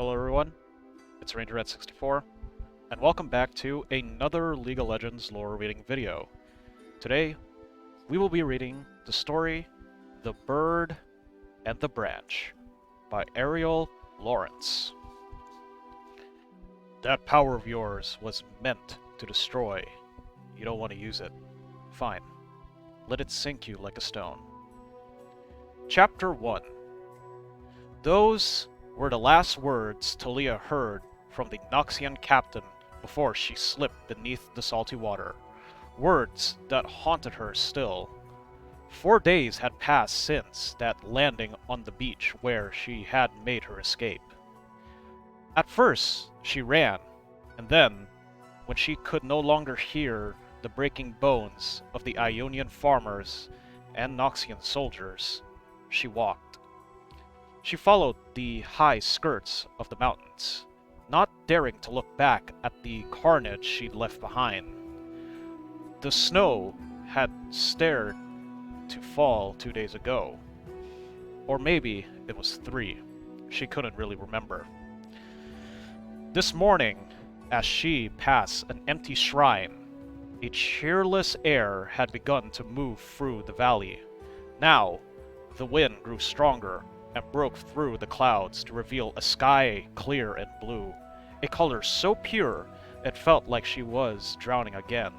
Hello everyone, it's Ranger64, and welcome back to another League of Legends lore reading video. Today, we will be reading the story, The Bird and the Branch, by Ariel Lawrence. That power of yours was meant to destroy. You don't want to use it. Fine. Let it sink you like a stone. Chapter 1. Those were the last words Taliyah heard from the Noxian captain before she slipped beneath the salty water. Words that haunted her still. 4 days had passed since that landing on the beach where she had made her escape. At first, she ran, and then, when she could no longer hear the breaking bones of the Ionian farmers and Noxian soldiers, she walked. She followed the high skirts of the mountains, not daring to look back at the carnage she'd left behind. The snow had started to fall 2 days ago. Or maybe it was 3. She couldn't really remember. This morning, as she passed an empty shrine, a cheerless air had begun to move through the valley. Now, the wind grew stronger and broke through the clouds to reveal a sky clear and blue, a color so pure it felt like she was drowning again.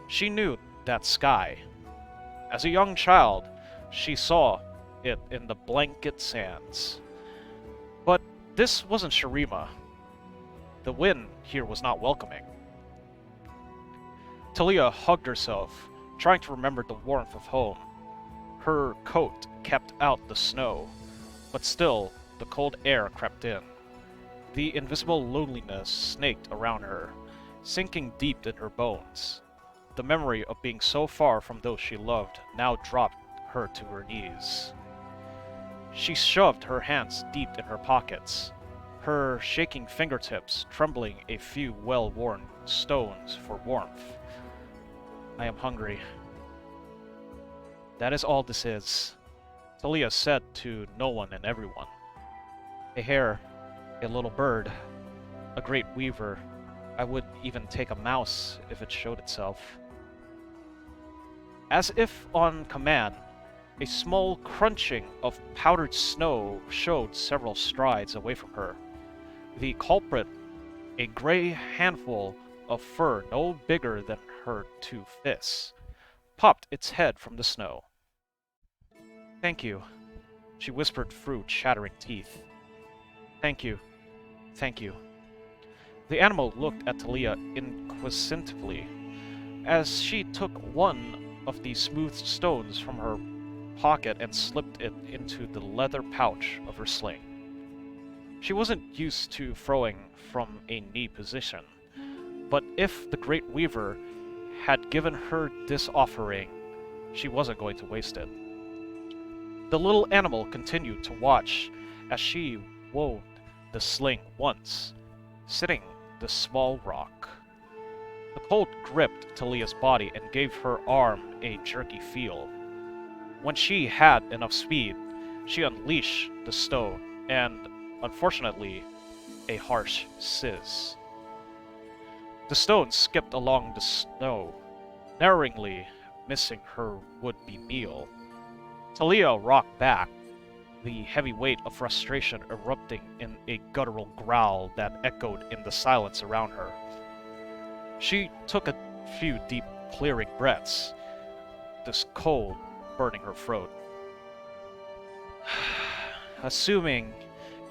She knew that sky. As a young child, she saw it in the blanket sands. But this wasn't Shurima. The wind here was not welcoming. Taliyah hugged herself, trying to remember the warmth of home. Her coat kept out the snow, but still, the cold air crept in. The invisible loneliness snaked around her, sinking deep in her bones. The memory of being so far from those she loved now dropped her to her knees. She shoved her hands deep in her pockets, her shaking fingertips trembling a few well-worn stones for warmth. I am hungry. That is all this is, Taliyah said to no one and everyone. A hare, a little bird, a great weaver. I would even take a mouse if it showed itself. As if on command, a small crunching of powdered snow showed several strides away from her. The culprit, a gray handful of fur no bigger than her 2 fists, popped its head from the snow. Thank you, she whispered through chattering teeth. Thank you. Thank you. The animal looked at Taliyah inquisitively as she took one of the smooth stones from her pocket and slipped it into the leather pouch of her sling. She wasn't used to throwing from a knee position, but if the Great Weaver had given her this offering, she wasn't going to waste it. The little animal continued to watch as she wove the sling once, sitting the small rock. The cold gripped Taliyah's body and gave her arm a jerky feel. When she had enough speed, she unleashed the stone and, unfortunately, a harsh sizz. The stone skipped along the snow, narrowly missing her would-be meal. Taliyah rocked back, the heavy weight of frustration erupting in a guttural growl that echoed in the silence around her. She took a few deep, clearing breaths, this cold burning her throat. Assuming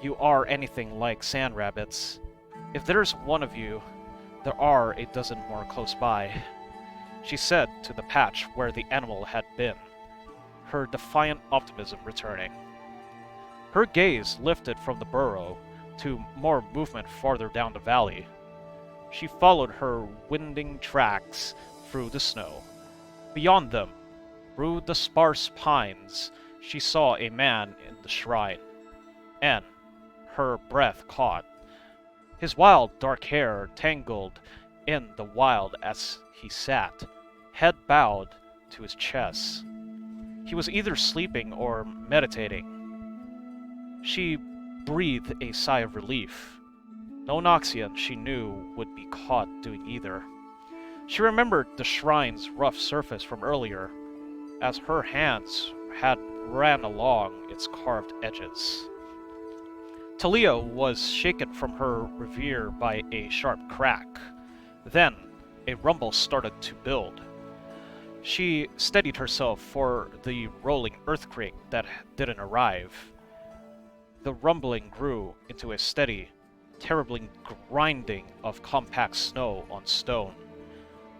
you are anything like sand rabbits, if there's one of you, there are a dozen more close by, she said to the patch where the animal had been, her defiant optimism returning. Her gaze lifted from the burrow to more movement farther down the valley. She followed her winding tracks through the snow. Beyond them, through the sparse pines, she saw a man in the shrine, and her breath caught. His wild dark hair tangled in the wild as he sat, head bowed to his chest. He was either sleeping or meditating. She breathed a sigh of relief. No Noxian, she knew, would be caught doing either. She remembered the shrine's rough surface from earlier, as her hands had ran along its carved edges. Taliyah was shaken from her reverie by a sharp crack. Then, a rumble started to build. She steadied herself for the rolling earthquake that didn't arrive. The rumbling grew into a steady, terribly grinding of compact snow on stone.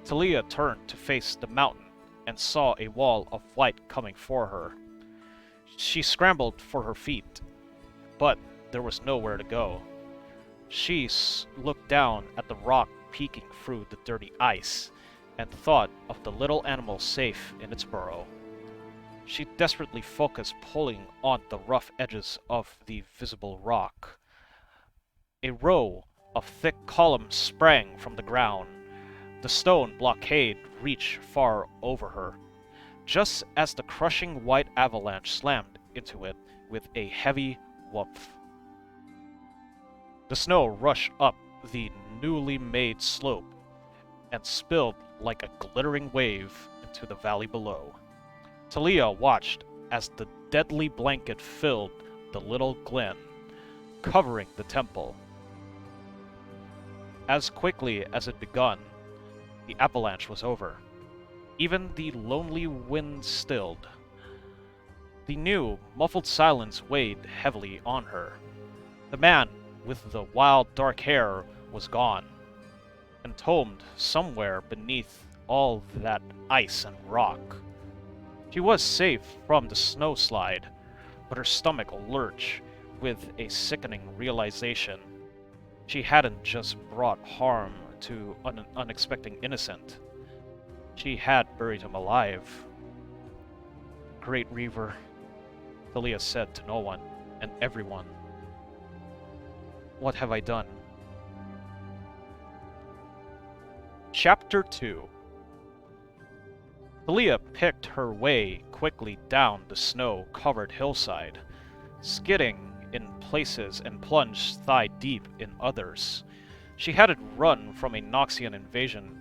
Taliyah turned to face the mountain and saw a wall of white coming for her. She scrambled for her feet, but there was nowhere to go. She looked down at the rock peeking through the dirty ice and thought of the little animal safe in its burrow. She desperately focused, pulling on the rough edges of the visible rock. A row of thick columns sprang from the ground. The stone blockade reached far over her, just as the crushing white avalanche slammed into it with a heavy whoomph. The snow rushed up the newly made slope and spilled like a glittering wave into the valley below. Taliyah watched as the deadly blanket filled the little glen, covering the temple. As quickly as it begun, the avalanche was over. Even the lonely wind stilled. The new, muffled silence weighed heavily on her. The man with the wild dark hair was gone, entombed somewhere beneath all that ice and rock. She was safe from the snowslide, but her stomach lurched with a sickening realization. She hadn't just brought harm to an unexpected innocent. She had buried him alive. Great Reaver, Taliyah said to no one and everyone. What have I done? Chapter 2. Taliyah picked her way quickly down the snow-covered hillside, skidding in places and plunged thigh-deep in others. She hadn't run from a Noxian invasion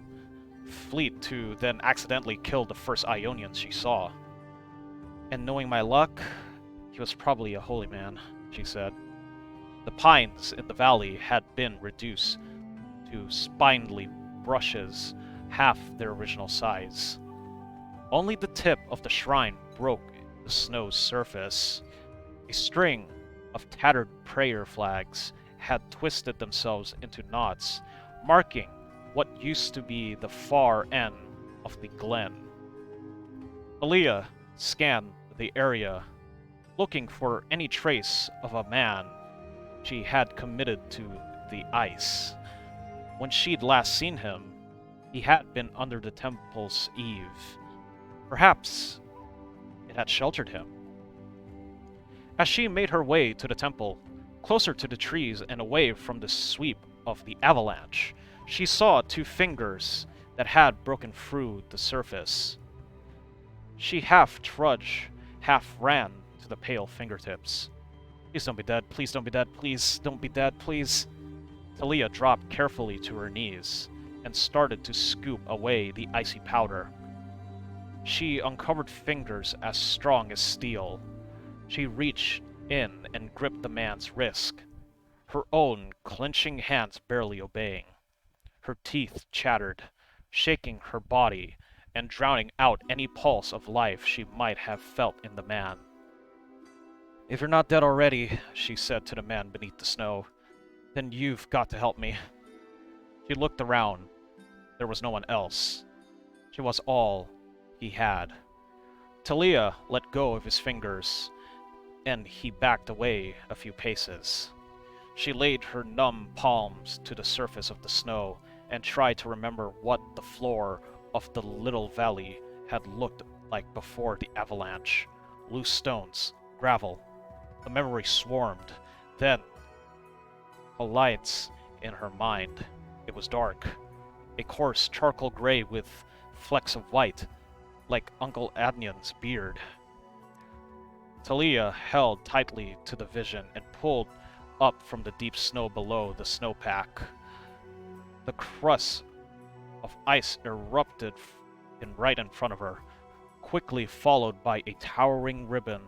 fleet to then accidentally kill the first Ionian she saw. And knowing my luck, he was probably a holy man, she said. The pines in the valley had been reduced to spindly brushes half their original size. Only the tip of the shrine broke the snow's surface. A string of tattered prayer flags had twisted themselves into knots, marking what used to be the far end of the glen. Taliyah scanned the area, looking for any trace of a man she had committed to the ice. When she'd last seen him, he had been under the temple's eave. Perhaps it had sheltered him. As she made her way to the temple, closer to the trees and away from the sweep of the avalanche, she saw two fingers that had broken through the surface. She half trudged, half ran to the pale fingertips. Please don't be dead, please don't be dead, please don't be dead, please. Taliyah dropped carefully to her knees and started to scoop away the icy powder. She uncovered fingers as strong as steel. She reached in and gripped the man's wrist, her own clenching hands barely obeying. Her teeth chattered, shaking her body and drowning out any pulse of life she might have felt in the man. "If you're not dead already," she said to the man beneath the snow, "then you've got to help me." She looked around. There was no one else. She was all he had. Taliyah let go of his fingers, and he backed away a few paces. She laid her numb palms to the surface of the snow and tried to remember what the floor of the little valley had looked like before the avalanche. Loose stones, gravel. The memory swarmed. Then, lights in her mind. It was dark. A coarse charcoal gray with flecks of white, like Uncle Adnian's beard. Taliyah held tightly to the vision and pulled up from the deep snow below the snowpack. The crust of ice erupted right in front of her, quickly followed by a towering ribbon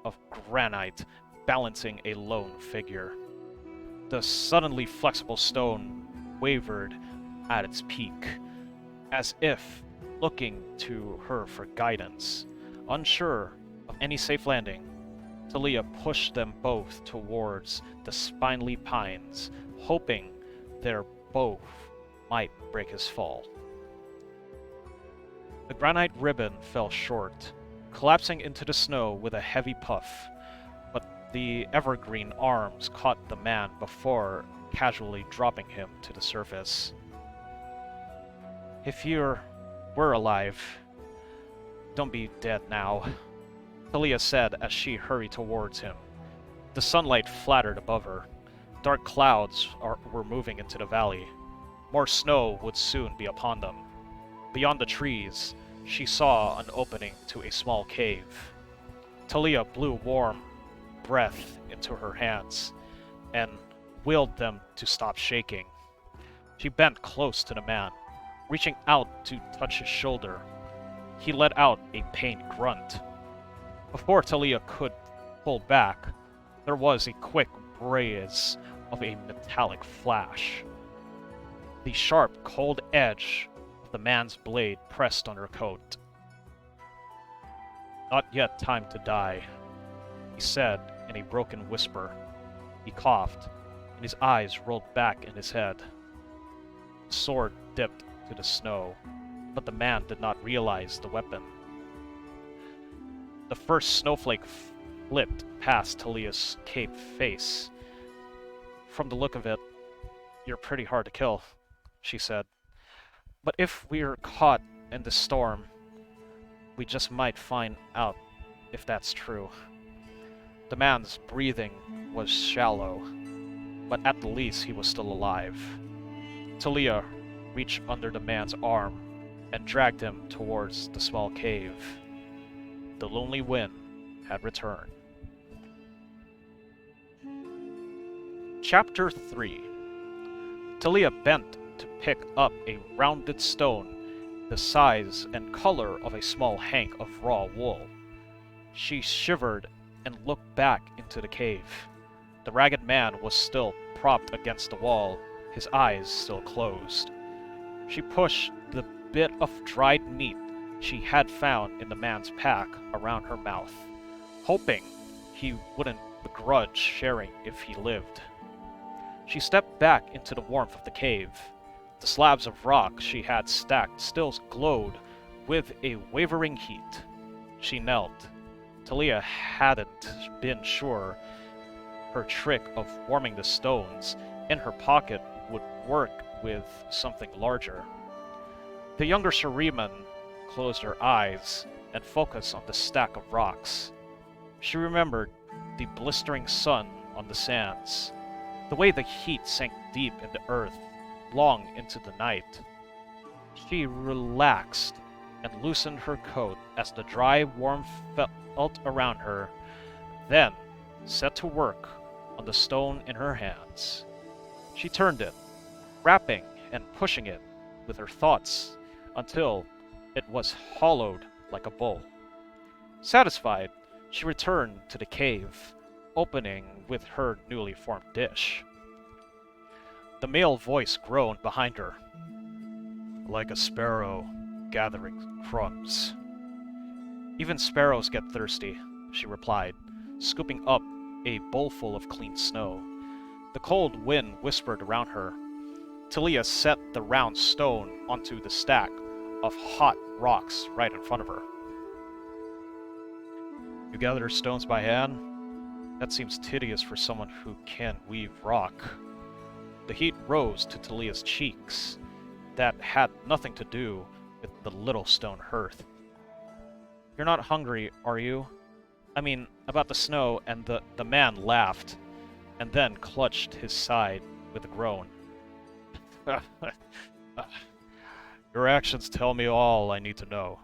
of granite balancing a lone figure. The suddenly flexible stone wavered at its peak, as if looking to her for guidance. Unsure of any safe landing, Taliyah pushed them both towards the spindly pines, hoping their both might break his fall. The granite ribbon fell short, collapsing into the snow with a heavy puff, but the evergreen arms caught the man before casually dropping him to the surface. If you were alive, don't be dead now, Taliyah said as she hurried towards him. The sunlight flattered above her. Dark clouds were moving into the valley. More snow would soon be upon them. Beyond the trees, she saw an opening to a small cave. Taliyah blew warm breath into her hands and willed them to stop shaking. She bent close to the man, reaching out to touch his shoulder. He let out a pained grunt. Before Taliyah could pull back, there was a quick blaze of a metallic flash. The sharp, cold edge of the man's blade pressed on her coat. "Not yet time to die," he said in a broken whisper. He coughed, and his eyes rolled back in his head. The sword dipped to the snow, but the man did not realize the weapon. The first snowflake flipped past Taliyah's caped face. "From the look of it, you're pretty hard to kill," she said. "But if we're caught in the storm, we just might find out if that's true." The man's breathing was shallow, but at the least he was still alive. Taliyah reached under the man's arm and dragged him towards the small cave. The lonely wind had returned. Chapter 3. Taliyah bent to pick up a rounded stone the size and color of a small hank of raw wool. She shivered and looked back into the cave. The ragged man was still propped against the wall, his eyes still closed. She pushed the bit of dried meat she had found in the man's pack around her mouth, hoping he wouldn't begrudge sharing if he lived. She stepped back into the warmth of the cave. The slabs of rock she had stacked still glowed with a wavering heat. She knelt. Taliyah hadn't been sure her trick of warming the stones in her pocket would work with something larger. The younger Shuriman closed her eyes and focused on the stack of rocks. She remembered the blistering sun on the sands, the way the heat sank deep in the earth long into the night. She relaxed and loosened her coat as the dry warmth felt around her, then set to work on the stone in her hands. She turned it, rapping and pushing it with her thoughts until it was hollowed like a bowl. Satisfied, she returned to the cave, opening with her newly formed dish. The male voice groaned behind her. "Like a sparrow gathering crumbs." "Even sparrows get thirsty," she replied, scooping up a bowlful of clean snow. The cold wind whispered around her. Taliyah set the round stone onto the stack of hot rocks right in front of her. "You gather stones by hand? That seems tedious for someone who can't weave rock." The heat rose to Taliyah's cheeks. That had nothing to do with the little stone hearth. "You're not hungry, are you? I mean, about the snow," and the man laughed, and then clutched his side with a groan. "Your actions tell me all I need to know."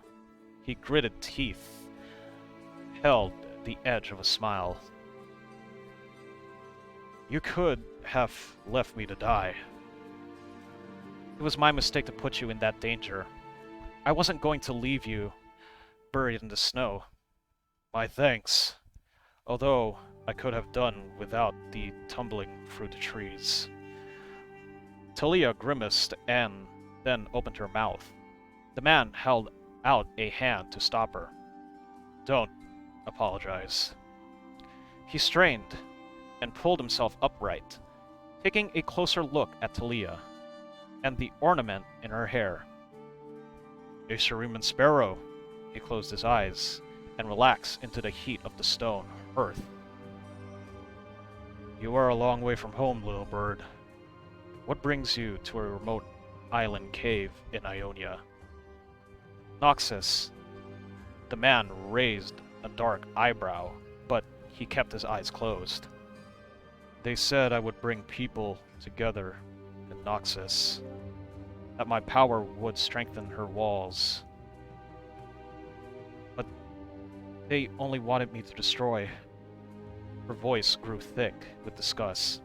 He gritted teeth, held the edge of a smile. You could have left me to die. It was my mistake to put you in that danger. I wasn't going to leave you buried in the snow. My thanks. Although I could have done without the tumbling through the trees. Taliyah grimaced and then opened her mouth. The man held out a hand to stop her. Don't apologize. He strained and pulled himself upright, taking a closer look at Taliyah and the ornament in her hair. A Shuriman sparrow. He closed his eyes and relaxed into the heat of the stone earth. You are a long way from home, little bird. What brings you to a remote island cave in Ionia? Noxus. The man raised a dark eyebrow, but he kept his eyes closed. They said I would bring people together in Noxus, that my power would strengthen her walls. But they only wanted me to destroy. Her voice grew thick with disgust.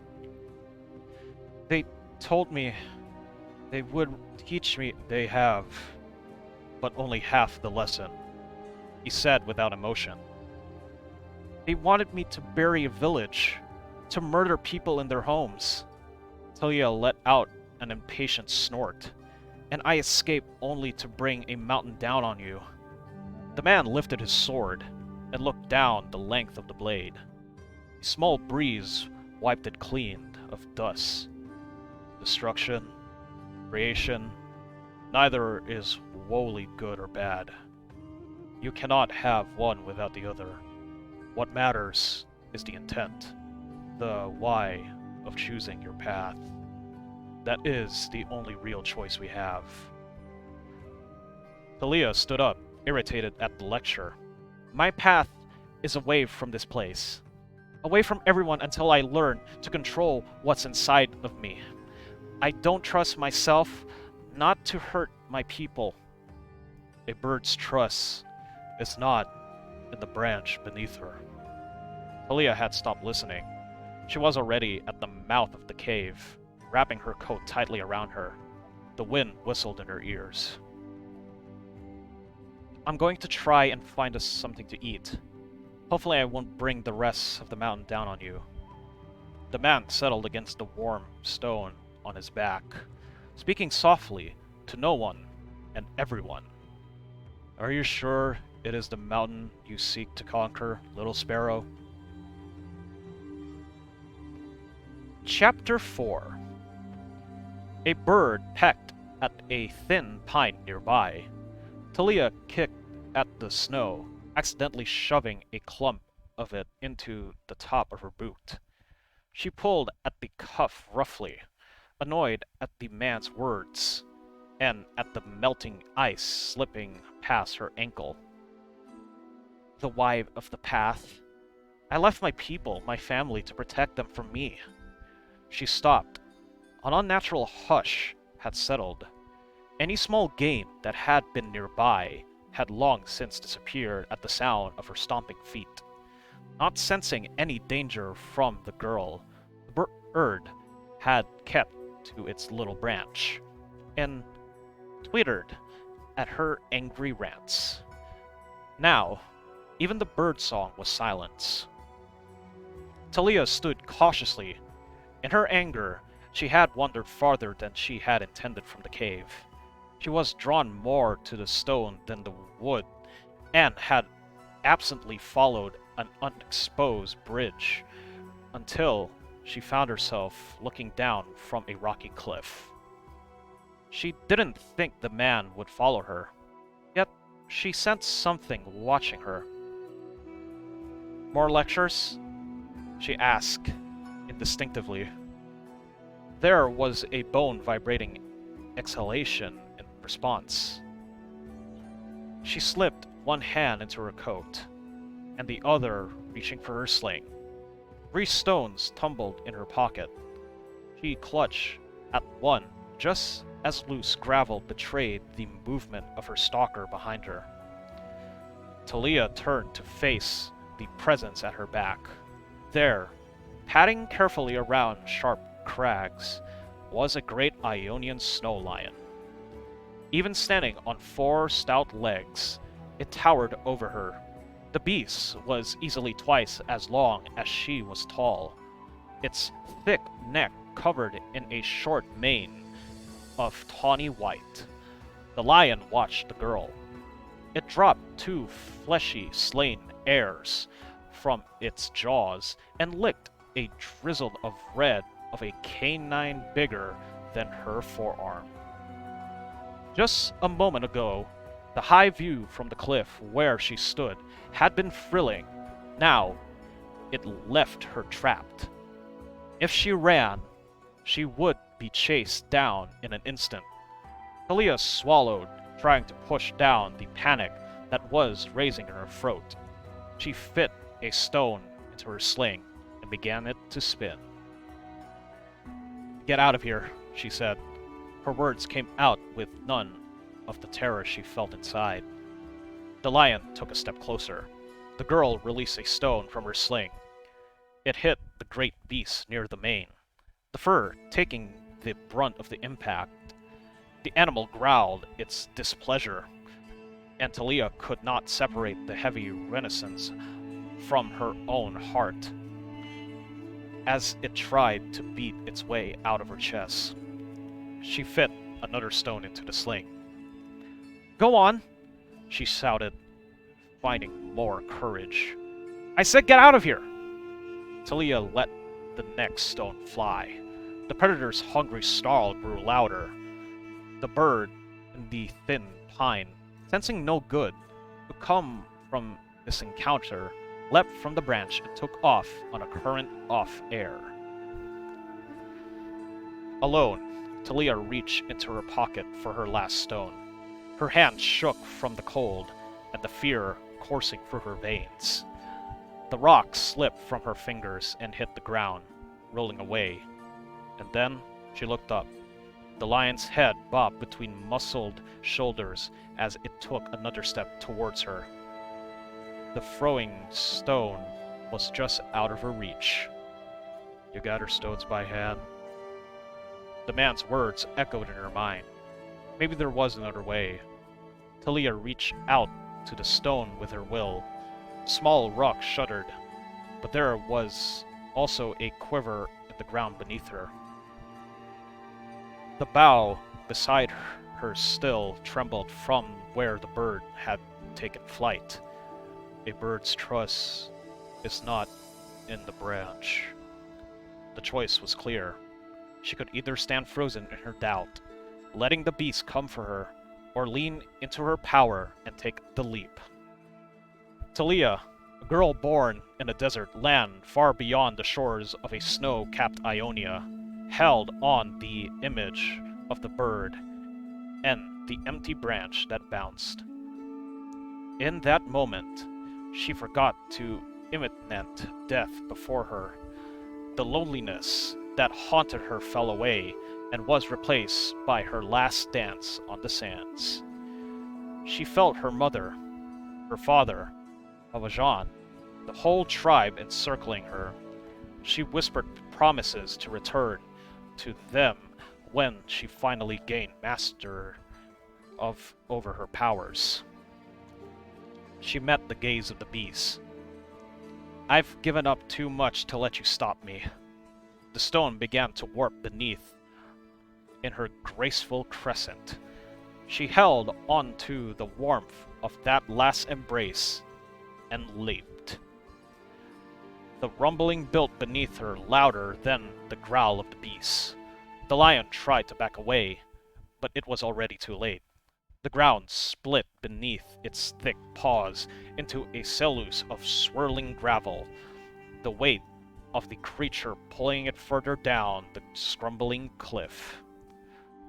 They told me they would teach me. They have, but only half the lesson, he said without emotion. They wanted me to bury a village, to murder people in their homes. Taliyah let out an impatient snort, and I escaped only to bring a mountain down on you. The man lifted his sword and looked down the length of the blade. A small breeze wiped it clean of dust. Destruction, creation, neither is wholly good or bad. You cannot have one without the other. What matters is the intent, the why of choosing your path. That is the only real choice we have. Taliyah stood up, irritated at the lecture. My path is away from this place. Away from everyone until I learn to control what's inside of me. I don't trust myself not to hurt my people. A bird's trust is not in the branch beneath her. Taliyah had stopped listening. She was already at the mouth of the cave, wrapping her coat tightly around her. The wind whistled in her ears. I'm going to try and find us something to eat. Hopefully I won't bring the rest of the mountain down on you. The man settled against the warm stone on his back, speaking softly to no one and everyone. Are you sure it is the mountain you seek to conquer, little sparrow? Chapter 4. A bird pecked at a thin pine nearby. Taliyah kicked at the snow, accidentally shoving a clump of it into the top of her boot. She pulled at the cuff roughly, annoyed at the man's words, and at the melting ice slipping past her ankle. The why of the path. I left my people, my family, to protect them from me. She stopped. An unnatural hush had settled. Any small game that had been nearby had long since disappeared at the sound of her stomping feet. Not sensing any danger from the girl, the bird had kept to its little branch, and twittered at her angry rants. Now, even the bird song was silence. Taliyah stood cautiously. In her anger, she had wandered farther than she had intended from the cave. She was drawn more to the stone than the wood, and had absently followed an unexposed bridge until she found herself looking down from a rocky cliff. She didn't think the man would follow her, yet she sensed something watching her. More lectures? She asked, indistinctively. There was a bone vibrating exhalation in response. She slipped one hand into her coat, and the other reaching for her sling. 3 stones tumbled in her pocket. She clutched at one just as loose gravel betrayed the movement of her stalker behind her. Taliyah turned to face the presence at her back. There, Padding carefully around sharp crags was a great Ionian snow lion. Even standing on four stout legs, it towered over her. The beast was easily twice as long as she was tall, its thick neck covered in a short mane of tawny white. The lion watched the girl. It dropped two fleshy, slain airs from its jaws and licked a drizzle of red of a canine bigger than her forearm. Just a moment ago, the high view from the cliff where she stood had been thrilling. Now, it left her trapped. If she ran, she would be chased down in an instant. Taliyah swallowed, trying to push down the panic that was raising in her throat. She fit a stone into her sling and began it to spin. "Get out of here," she said. Her words came out with none of the terror she felt inside. The lion took a step closer. The girl released a stone from her sling. It hit the great beast near the mane, the fur taking the brunt of the impact. The animal growled its displeasure, and Taliyah could not separate the heavy renaissance from her own heart as it tried to beat its way out of her chest. She fit another stone into the sling. "Go on," she shouted, finding more courage. "I said get out of here!" Taliyah let the next stone fly. The predator's hungry snarl grew louder. The bird in the thin pine, sensing no good would come from this encounter, leapt from the branch and took off on a current of air. Alone, Taliyah reached into her pocket for her last stone. Her hand shook from the cold and the fear coursing through her veins. The rock slipped from her fingers and hit the ground, rolling away. And then she looked up. The lion's head bobbed between muscled shoulders as it took another step towards her. The throwing stone was just out of her reach. "You got her stones by hand?" The man's words echoed in her mind. Maybe there was another way. Taliyah reached out to the stone with her will. Small rock shuddered, but there was also a quiver in the ground beneath her. The bough beside her still trembled from where the bird had taken flight. A bird's trust is not in the branch. The choice was clear. She could either stand frozen in her doubt, letting the beast come for her, or lean into her power and take the leap. Taliyah, a girl born in a desert land far beyond the shores of a snow-capped Ionia, held on the image of the bird and the empty branch that bounced. In that moment, she forgot to imminent death before her. The loneliness that haunted her fell away and was replaced by her last dance on the sands. She felt her mother, her father, Avajan, the whole tribe encircling her. She whispered promises to return to them when she finally gained mastery over her powers. She met the gaze of the beast. "I've given up too much to let you stop me." The stone began to warp beneath in her graceful crescent. She held onto the warmth of that last embrace and leaped. The rumbling built beneath her louder than the growl of the beast. The lion tried to back away, but it was already too late. The ground split beneath its thick paws into a cellulose of swirling gravel, the weight of the creature pulling it further down the scrambling cliff.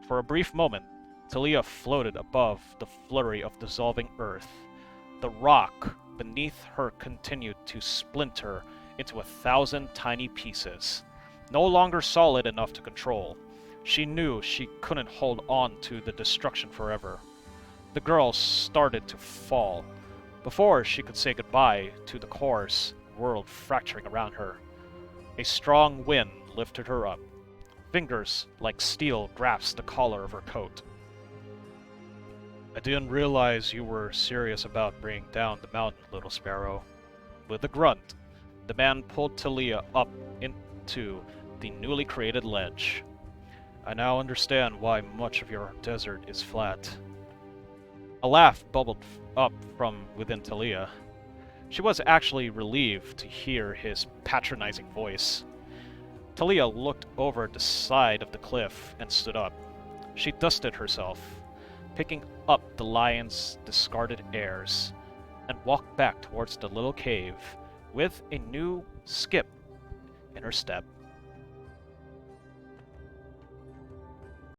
For a brief moment, Taliyah floated above the flurry of dissolving earth. The rock beneath her continued to splinter into 1,000 tiny pieces, no longer solid enough to control. She knew she couldn't hold on to the destruction forever. The girl started to fall. Before she could say goodbye to the coarse world fracturing around her, A strong wind lifted her up. Fingers like steel grasped the collar of her coat. I didn't realize you were serious about bringing down the mountain, little sparrow. With a grunt, the man pulled Taliyah up into the newly created ledge. I now understand why much of your desert is flat. A laugh bubbled up from within Taliyah. She was actually relieved to hear his patronizing voice. Taliyah looked over the side of the cliff and stood up. She dusted herself, picking up the lion's discarded airs, and walked back towards the little cave with a new skip in her step.